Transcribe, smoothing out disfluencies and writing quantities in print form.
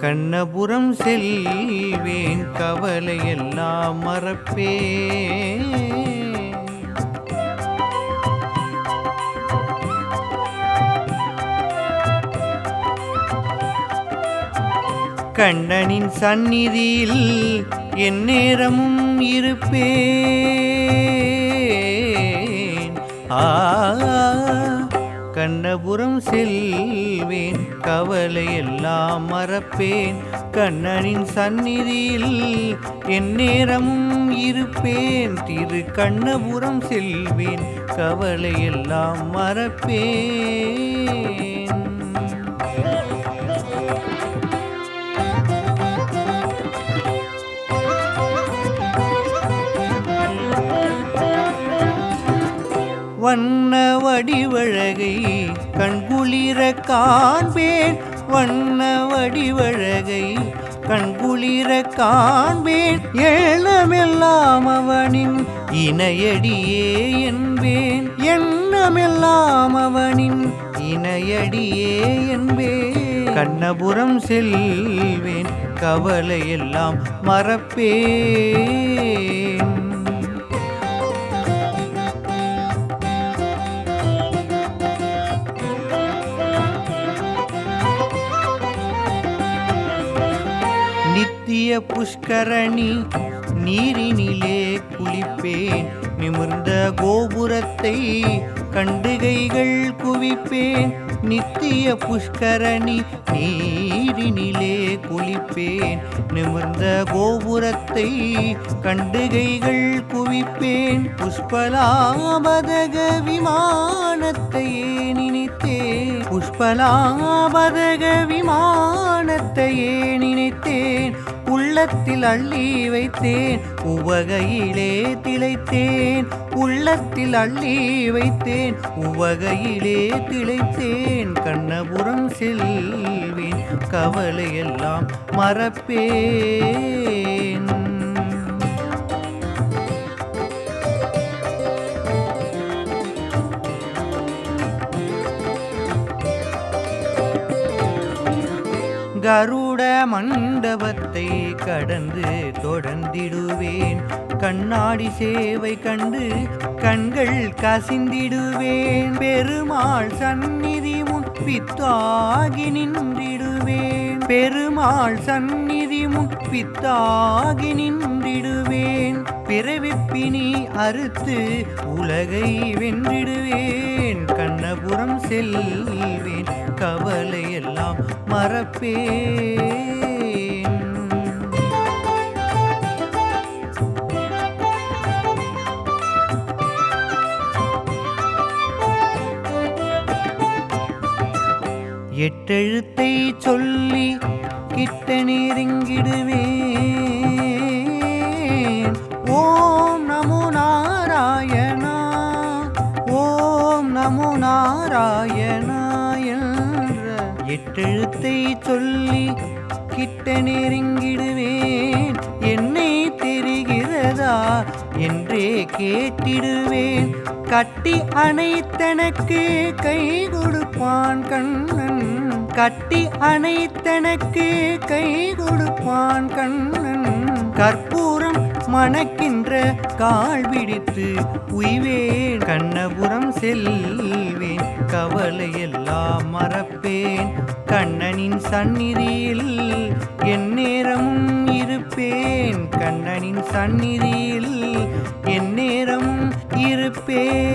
கண்ணபுரம் செல்வேன், கவலையெல்லாம் மறப்பேன். கண்ணனின் சந்நிதியில் எந்நேரமும் இருப்பேன். கண்ணபுரம் செல்வேன், கவலையெல்லாம் மறப்பேன். கண்ணனின் சந்நிதியில் எந்நேரமும் இருப்பேன். திரு கண்ணபுரம் செல்வேன், கவலையெல்லாம் மறப்பேன். வண்ண வடிவழகை கண்குளிர காண்பேன். வண்ண வடிவழகை கண்குளிர காண்பேன். எண்ணமெல்லாம் அவனின் இணையடியே என்பேன். எண்ணமெல்லாம் அவனின் இணையடியே என்பேன். கண்ணபுரம் செல்வேன், கவலையெல்லாம் மறப்பேன். நித்திய புஷ்கரணி நீரினிலே குளிப்பேன். நிமிர்ந்த கோபுரத்தை கண்டுகைகள் குவிப்பேன். நித்திய புஷ்கரணி நீரினிலே குளிப்பேன். நிமிர்ந்த கோபுரத்தை கண்டுகைகள் குவிப்பேன். புஷ்பலாபதக விமானத்தையே நினைத்தேன். புஷ்பலாபதக விமானத்தையே நினைத்தேன். உள்ளத்தில் அள்ளி வைத்தேன், உவகையிலே திளைத்தேன். உள்ளத்தில் அள்ளி வைத்தேன், உவகையிலே திளைத்தேன். கண்ணபுரம் செல்வேன், கவலையெல்லாம் மறப்பேன். கருட மண்டபத்தை கடந்து தொடர்ந்திடுவேன். கண்ணாடி சேவை கண்டு கண்கள் கசிந்திடுவேன். பெருமாள் சந்நிதி முன் பித்தாகி நின்றிடுவேன். பெருமாள் சந்நிதி முன் பித்தாகி நின்றிடுவேன். பிறவிப்பினி அறுத்து உலகை வென்றிடுவேன். கண்ணபுரம் செல்வேன், கவலையெல்லாம் மறப்பேன். எட்டெழுத்தை சொல்லி கிட்ட நெருங்கிடுவேன். ஓம் நமோ நாராயணா, ஓம் நமோ நாராயணா என்ற எட்டெழுத்தை சொல்லி கிட்ட நெருங்கிடுவேன். என்னை தெரிகிறதா என்றே கேட்டிடுவேன். கட்டி அணைத்தனக்கு கை கொடுப்பான் கண்ணன். கட்டி அணைத்தனக்கு கை கொடுப்பான் கண்ணன். கற்பூரம் மணக்கின்ற கால் பிடித்து உய்வேன். கண்ணபுரம் செல்வேன், கவலையெல்லாம் மறப்பேன். கண்ணனின் சந்நிதியில் எந்நேரமும் இருப்பேன். கண்ணனின் சந்நிதியில் எந்நேரமும் இருப்பேன்.